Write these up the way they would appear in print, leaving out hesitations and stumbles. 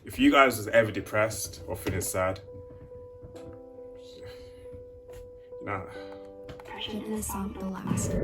If you guys was ever depressed or feeling sad, nah. In the song The Last.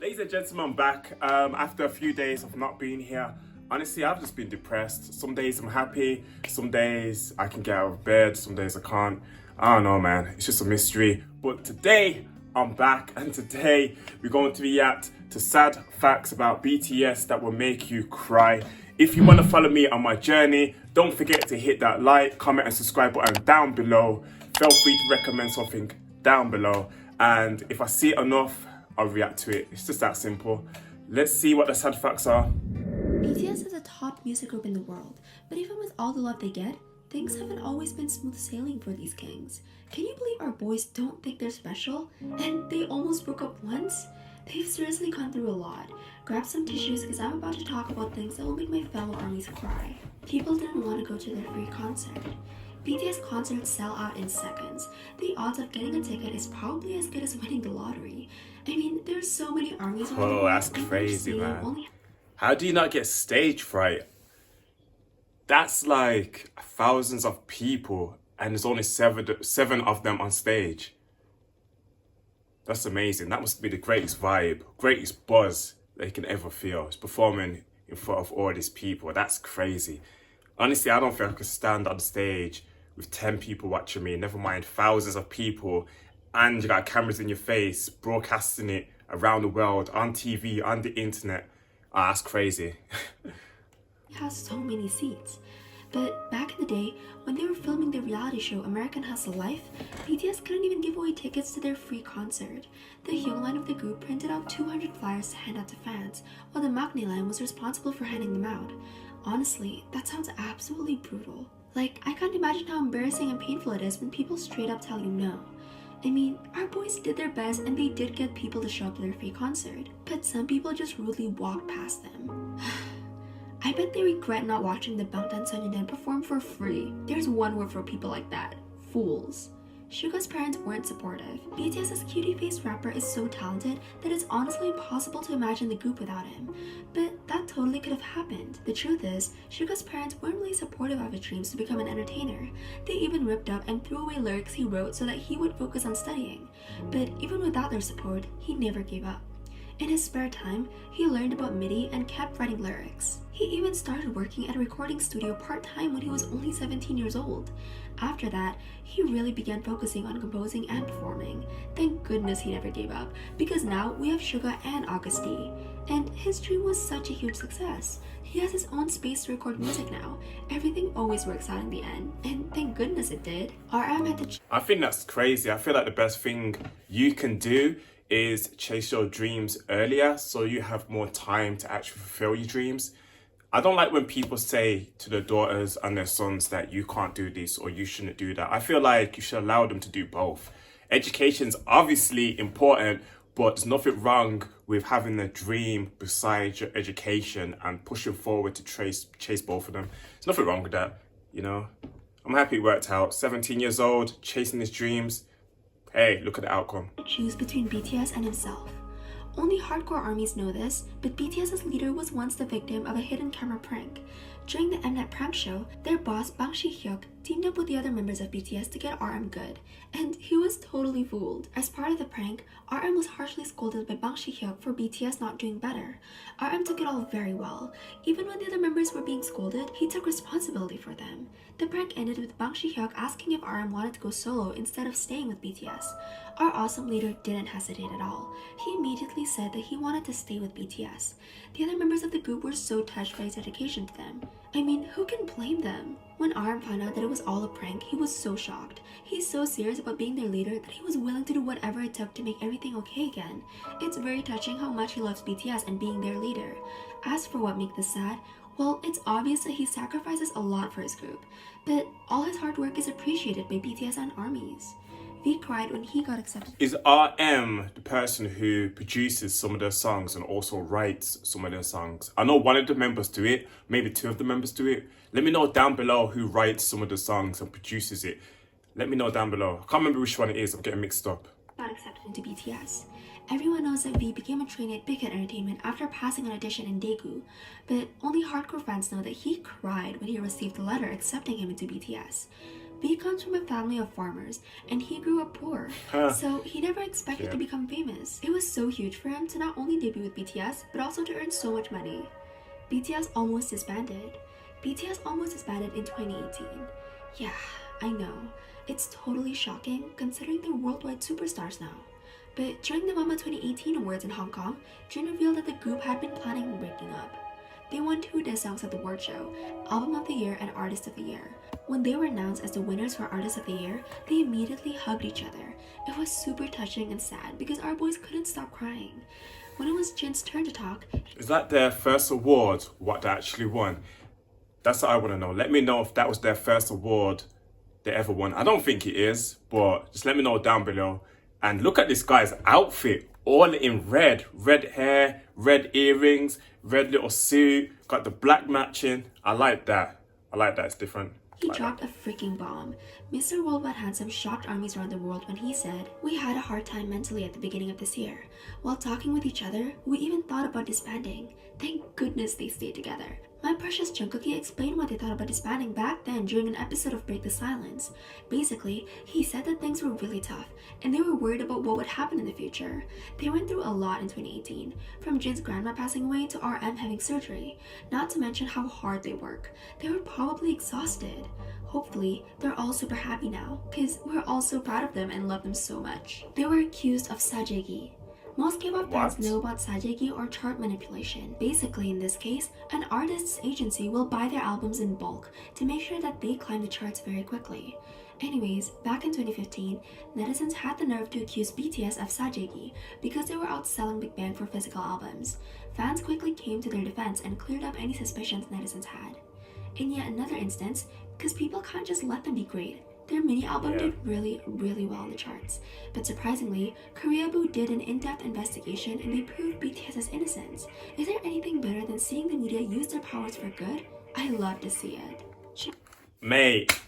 Ladies and gentlemen, I'm back after a few days of not being here. Honestly, I've just been depressed. Some days I'm happy, some days I can get out of bed, some days I can't. I don't know, man. It's just a mystery. But today, I'm back, and today we're going to react to sad facts about BTS that will make you cry. If you want to follow me on my journey, don't forget to hit that like, comment and subscribe button down below. Feel free to recommend something down below. And if I see it enough, I'll react to it. It's just that simple. Let's see what the sad facts are. BTS is a top music group in the world, but even with all the love they get, things haven't always been smooth sailing for these kings. Can you believe our boys don't think they're special? And they almost broke up once? They've seriously gone through a lot. Grab some tissues because I'm about to talk about things that will make my fellow armies cry. People didn't want to go to their free concert. BTS concerts sell out in seconds. The odds of getting a ticket is probably as good as winning the lottery. I mean, there's so many armies around the world. Oh, that's crazy, man. How do you not get stage fright? That's like thousands of people and there's only seven of them on stage. That's amazing. That must be the greatest vibe, greatest buzz they can ever feel. It's performing in front of all these people. That's crazy. Honestly, I don't think I could stand on stage with 10 people watching me, never mind thousands of people, and you got cameras in your face, broadcasting it around the world, on TV, on the internet. Oh, that's crazy. It has so many seats. But back in the day, when they were filming the reality show American Hustle Life, BTS couldn't even give away tickets to their free concert. The young line of the group printed out 200 flyers to hand out to fans, while the Maknae line was responsible for handing them out. Honestly, that sounds absolutely brutal. Like, I can't imagine how embarrassing and painful it is when people straight up tell you no. I mean, our boys did their best and they did get people to show up to their free concert, but some people just rudely walked past them. I bet they regret not watching the Bangtan Sonyeondan perform for free. There's one word for people like that: fools. Suga's parents weren't supportive. BTS's cutie-faced rapper is so talented that it's honestly impossible to imagine the group without him. But that totally could have happened. The truth is, Suga's parents weren't really supportive of his dreams to become an entertainer. They even ripped up and threw away lyrics he wrote so that he would focus on studying. But even without their support, he never gave up. In his spare time, he learned about MIDI and kept writing lyrics. He even started working at a recording studio part-time when he was only 17 years old. After that, he really began focusing on composing and performing. Thank goodness he never gave up, because now we have Suga and Auguste. And his dream was such a huge success. He has his own space to record music now. Everything always works out in the end, and thank goodness it did. RM had to I think that's crazy. I feel like the best thing you can do is chase your dreams earlier so you have more time to actually fulfill your dreams. I don't like when people say to their daughters and their sons that you can't do this or you shouldn't do that. I feel like you should allow them to do both. Education's obviously important, but there's nothing wrong with having a dream besides your education and pushing forward to chase both of them. There's nothing wrong with that, you know. I'm happy it worked out. 17 years old, chasing his dreams. Hey, look at the outcome. choose between BTS and himself. Only hardcore armies know this, but BTS's leader was once the victim of a hidden camera prank. During the Mnet prank show, their boss Bang Si-hyuk teamed up with the other members of BTS to get RM good, and he was totally fooled. As part of the prank, RM was harshly scolded by Bang Si-hyuk for BTS not doing better. RM took it all very well. Even when the other members were being scolded, he took responsibility for them. The prank ended with Bang Si-hyuk asking if RM wanted to go solo instead of staying with BTS. Our awesome leader didn't hesitate at all. He immediately said that he wanted to stay with BTS. The other members of the group were so touched by his dedication to them. I mean, who can blame them? When RM found out that it was all a prank, he was so shocked. He's so serious about being their leader that he was willing to do whatever it took to make everything okay again. It's very touching how much he loves BTS and being their leader. As for what makes this sad, well, it's obvious that he sacrifices a lot for his group, but all his hard work is appreciated by BTS and armies. V cried when he got accepted. Is RM the person who produces some of their songs and also writes some of their songs? I know one of the members do it, maybe two of the members do it. Let me know down below who writes some of the songs and produces it. Let me know down below. I can't remember which one it is, I'm getting mixed up. Got accepted into BTS. Everyone knows that V became a trainee at Big Hit Entertainment after passing an audition in Daegu, but only hardcore fans know that he cried when he received a letter accepting him into BTS. V comes from a family of farmers, and he grew up poor, so he never expected to become famous. It was so huge for him to not only debut with BTS, but also to earn so much money. BTS almost disbanded. BTS almost disbanded in 2018. Yeah, I know. It's totally shocking considering they're worldwide superstars now. But during the Mama 2018 Awards in Hong Kong, Jin revealed that the group had been planning on breaking up. They won 2 diss songs at the award show, Album of the Year and Artist of the Year. When they were announced as the winners for Artist of the Year, they immediately hugged each other. It was super touching and sad because our boys couldn't stop crying. When it was Jin's turn to talk... Is that their first award, what they actually won? That's what I want to know. Let me know if that was their first award they ever won. I don't think it is, but just let me know down below. And look at this guy's outfit, all in red. Red hair, red earrings, red little suit, got the black matching. I like that. It's different. He dropped a freaking bomb. Mr. Worldwide Handsome shocked armies around the world when he said, "We had a hard time mentally at the beginning of this year. While talking with each other, we even thought about disbanding. Thank goodness they stayed together." My precious Jungkookie explained what they thought about disbanding back then during an episode of Break the Silence. Basically, he said that things were really tough, and they were worried about what would happen in the future. They went through a lot in 2018, from Jin's grandma passing away to RM having surgery, not to mention how hard they work. They were probably exhausted. Hopefully, they're all super happy now, because we're all so proud of them and love them so much. They were accused of sajegi. Most K-pop fans know about sajegi or chart manipulation. Basically, in this case, an artist's agency will buy their albums in bulk to make sure that they climb the charts very quickly. Anyways, back in 2015, netizens had the nerve to accuse BTS of sajegi because they were outselling Big Bang for physical albums. Fans quickly came to their defense and cleared up any suspicions netizens had. In yet another instance, because people can't just let them be great, their mini album did really well on the charts. But surprisingly, Koreaboo did an in-depth investigation and they proved BTS's innocence. Is there anything better than seeing the media use their powers for good? I love to see it. Mate,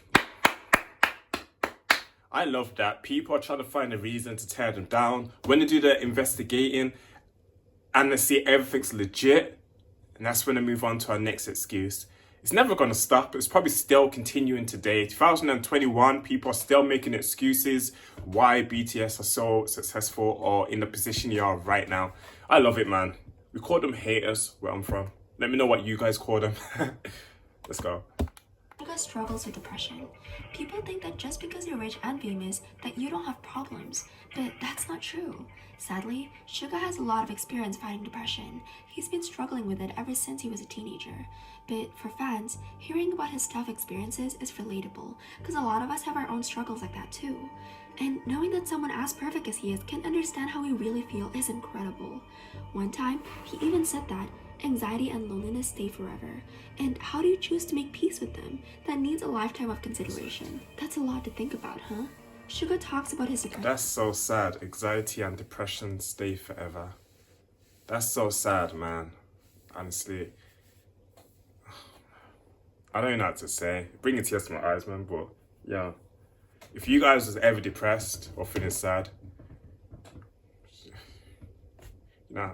I love that. People are trying to find a reason to tear them down. When they do their investigating and they see everything's legit, and that's when they move on to our next excuse. It's never going to stop. It's probably still continuing today. 2021, people are still making excuses why BTS are so successful or in the position you are right now. I love it, man. We call them haters where I'm from. Let me know what you guys call them. Let's go. Suga struggles with depression. People think that just because you're rich and famous that you don't have problems, but that's not true. Sadly, Suga has a lot of experience fighting depression. He's been struggling with it ever since he was a teenager. But for fans, hearing about his tough experiences is relatable, because a lot of us have our own struggles like that too. And knowing that someone as perfect as he is can understand how we really feel is incredible. One time, he even said that anxiety and loneliness stay forever. And how do you choose to make peace with them? That needs a lifetime of consideration. That's a lot to think about, huh? Suga talks about his depression. That's so sad. Anxiety and depression stay forever. That's so sad, man. Honestly. I don't know what to say. Bringing tears to my eyes, man, but yeah. If you guys was ever depressed or feeling sad, nah.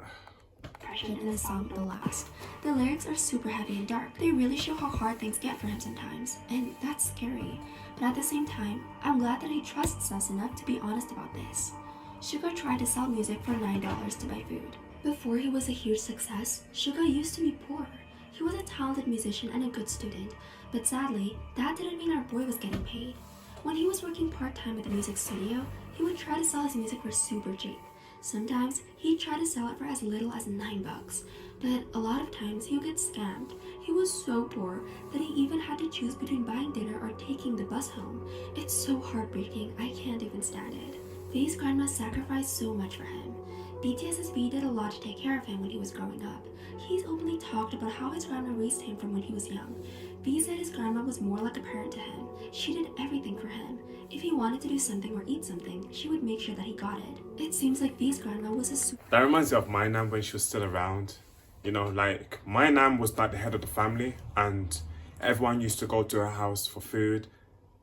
In the song The Last. The lyrics are super heavy and dark. They really show how hard things get for him sometimes, and that's scary. But at the same time, I'm glad that he trusts us enough to be honest about this. Suga tried to sell music for $9 to buy food. Before he was a huge success, Suga used to be poor. He was a talented musician and a good student, but sadly, that didn't mean our boy was getting paid. When he was working part-time at the music studio, he would try to sell his music for super cheap. Sometimes, he'd try to sell it for as little as $9, but a lot of times he would get scammed. He was so poor that he even had to choose between buying dinner or taking the bus home. It's so heartbreaking, I can't even stand it. V's grandma sacrificed so much for him. BTS's V did a lot to take care of him when he was growing up. He's openly talked about how his grandma raised him from when he was young. V said his grandma was more like a parent to him. She did everything for him. If he wanted to do something or eat something, she would make sure that he got it. It seems like V's grandma was a That reminds me of my nan when she was still around. You know, like, my nan was like the head of the family and everyone used to go to her house for food.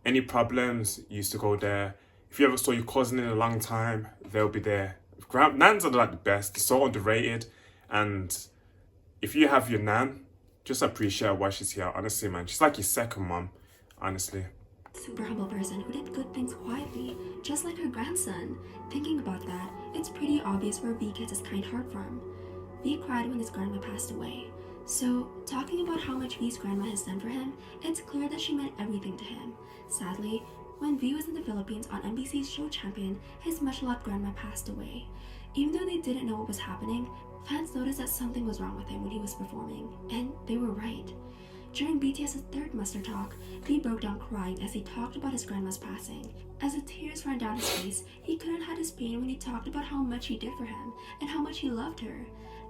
Any problems, used to go there. If you ever saw your cousin in a long time, they'll be there. Nans are like the best. They're so underrated. And if you have your nan, just appreciate why she's here. Honestly, man. She's like your second mom. Honestly. Super humble person who did good things quietly, just like her grandson. Thinking about that, it's pretty obvious where V gets his kind heart from. V cried when his grandma passed away. So, talking about how much V's grandma has done for him, it's clear that she meant everything to him. Sadly, when V was in the Philippines on NBC's show Champion, his much-loved grandma passed away. Even though they didn't know what was happening, fans noticed that something was wrong with him when he was performing, and they were right. During BTS's third muster talk, V broke down crying as he talked about his grandma's passing. As the tears ran down his face, he couldn't hide his pain when he talked about how much she did for him and how much he loved her.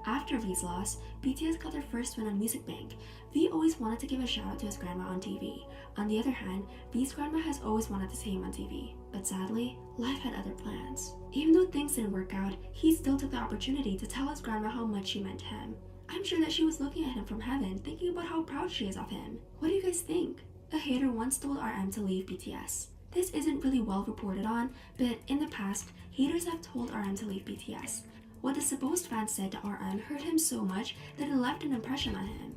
After V's loss, BTS got their first win on Music Bank. V always wanted to give a shout out to his grandma on TV. On the other hand, V's grandma has always wanted to see him on TV. But sadly, life had other plans. Even though things didn't work out, he still took the opportunity to tell his grandma how much she meant to him. I'm sure that she was looking at him from heaven, thinking about how proud she is of him. What do you guys think? A hater once told RM to leave BTS. This isn't really well reported on, but in the past, haters have told RM to leave BTS. What the supposed fans said to RM hurt him so much that it left an impression on him.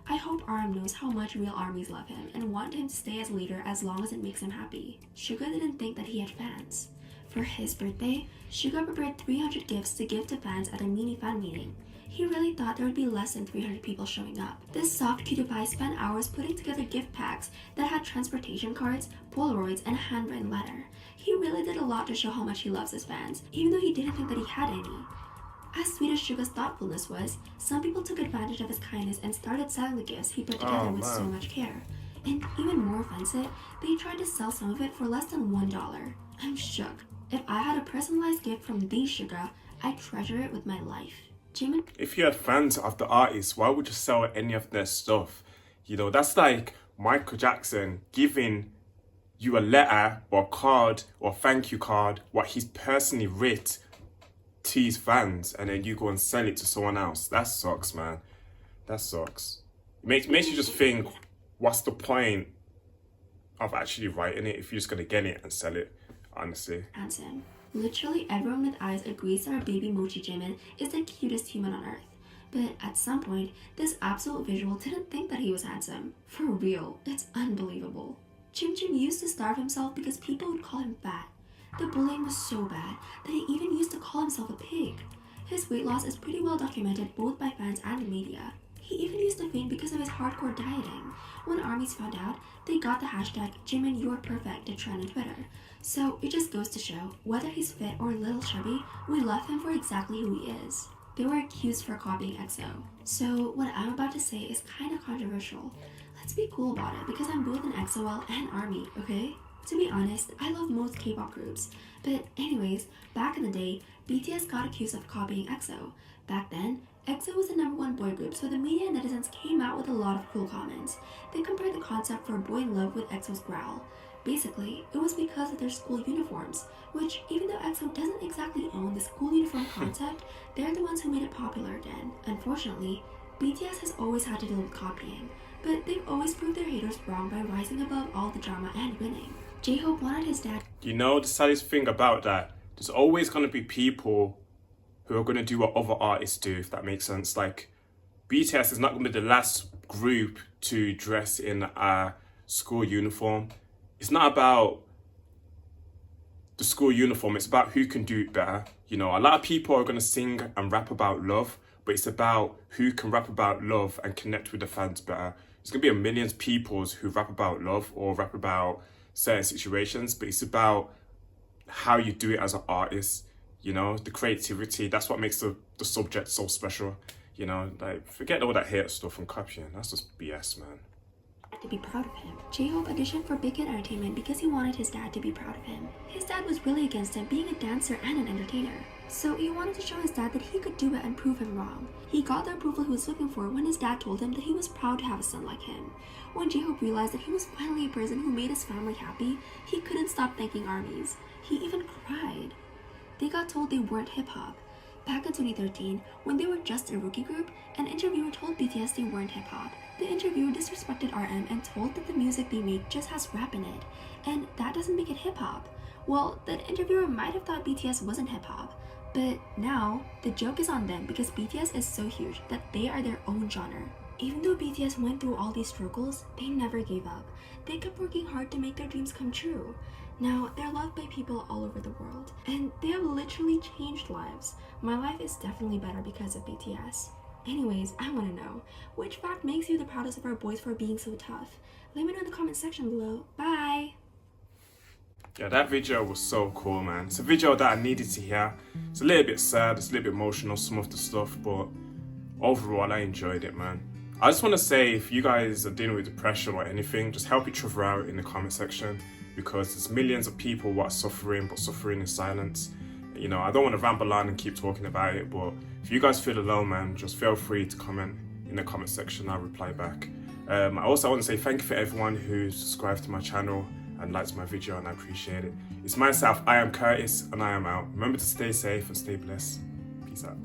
I hope RM knows how much real ARMYs love him and want him to stay as leader as long as it makes him happy. Suga didn't think that he had fans. For his birthday, Suga prepared 300 gifts to give to fans at a mini fan meeting. He really thought there would be less than 300 people showing up. This soft cutie pie spent hours putting together gift packs that had transportation cards, Polaroids, and a handwritten letter. He really did a lot to show how much he loves his fans, even though he didn't think that he had any. As sweet as Suga's thoughtfulness was, some people took advantage of his kindness and started selling the gifts he put together with so much care. And even more offensive, they tried to sell some of it for less than $1. I'm shook. If I had a personalized gift from the Suga, I'd treasure it with my life. Jimin? If you had fans of the artists, why would you sell any of their stuff? You know, that's like Michael Jackson giving you a letter or a card or thank you card, what he's personally writ to his fans, and then you go and sell it to someone else. That sucks, man. That sucks. It makes you just think, what's the point of actually writing it if you're just going to get it and sell it, honestly? Handsome. Literally everyone with eyes agrees that our baby mochi Jimin is the cutest human on earth. But at some point, this absolute visual didn't think that he was handsome. For real, it's unbelievable. Jim used to starve himself because people would call him fat. The bullying was so bad that he even used to call himself a pig. His weight loss is pretty well documented both by fans and the media. He even used to faint because of his hardcore dieting. When ARMYs found out, they got the hashtag JiminYou'rePerfect to trend on Twitter. So it just goes to show, whether he's fit or a little chubby, we love him for exactly who he is. They were accused for copying EXO. So what I'm about to say is kinda controversial. Let's be cool about it because I'm both an EXO-L and ARMY, okay? To be honest, I love most K-pop groups. But anyways, back in the day, BTS got accused of copying EXO. Back then, EXO was the #1 boy group, so the media and netizens came out with a lot of cool comments. They compared the concept for Boy in Love with EXO's growl. Basically, it was because of their school uniforms, which even though EXO doesn't exactly own the school uniform concept, they're the ones who made it popular again. Unfortunately, BTS has always had to deal with copying, but they've always proved their haters wrong by rising above all the drama and winning. J-Hope wanted his dad. You know, the saddest thing about that, there's always going to be people who are going to do what other artists do, if that makes sense. Like, BTS is not going to be the last group to dress in a school uniform. It's not about the school uniform, it's about who can do it better. You know, a lot of people are going to sing and rap about love, but it's about who can rap about love and connect with the fans better. There's going to be a million people who rap about love or rap about certain situations, but it's about how you do it as an artist, you know, the creativity. That's what makes the subject so special, you know. Like, forget all that hate stuff and copying. That's just BS, man. To be proud of him. J-Hope auditioned for Big Hit Entertainment because he wanted his dad to be proud of him. His dad was really against him being a dancer and an entertainer, so he wanted to show his dad that he could do it and prove him wrong. He got the approval he was looking for when his dad told him that he was proud to have a son like him. When J-Hope realized that he was finally a person who made his family happy, he couldn't stop thanking ARMYs. He even cried. They got told they weren't hip-hop. Back in 2013, when they were just a rookie group, an interviewer told BTS they weren't hip-hop. The interviewer disrespected RM and told that the music they make just has rap in it, and that doesn't make it hip-hop. Well, that interviewer might have thought BTS wasn't hip-hop, But now, the joke is on them because BTS is so huge that they are their own genre. Even though BTS went through all these struggles, they never gave up. They kept working hard to make their dreams come true. Now, they're loved by people all over the world, and they have literally changed lives. My life is definitely better because of BTS. Anyways, I want to know, which fact makes you the proudest of our boys for being so tough? Let me know in the comment section below. Bye! Yeah, that video was so cool, man. It's a video that I needed to hear. It's a little bit sad, it's a little bit emotional, some of the stuff, but overall, I enjoyed it, man. I just want to say, if you guys are dealing with depression or anything, just help each other out in the comment section, because there's millions of people who are suffering, but suffering in silence. You know, I don't want to ramble on and keep talking about it, but if you guys feel alone, man, just feel free to comment in the comment section. I'll reply back. I also want to say thank you for everyone who subscribed to my channel and liked my video, and I appreciate it. It's myself, I am Curtis, and I am out. Remember to stay safe and stay blessed. Peace out.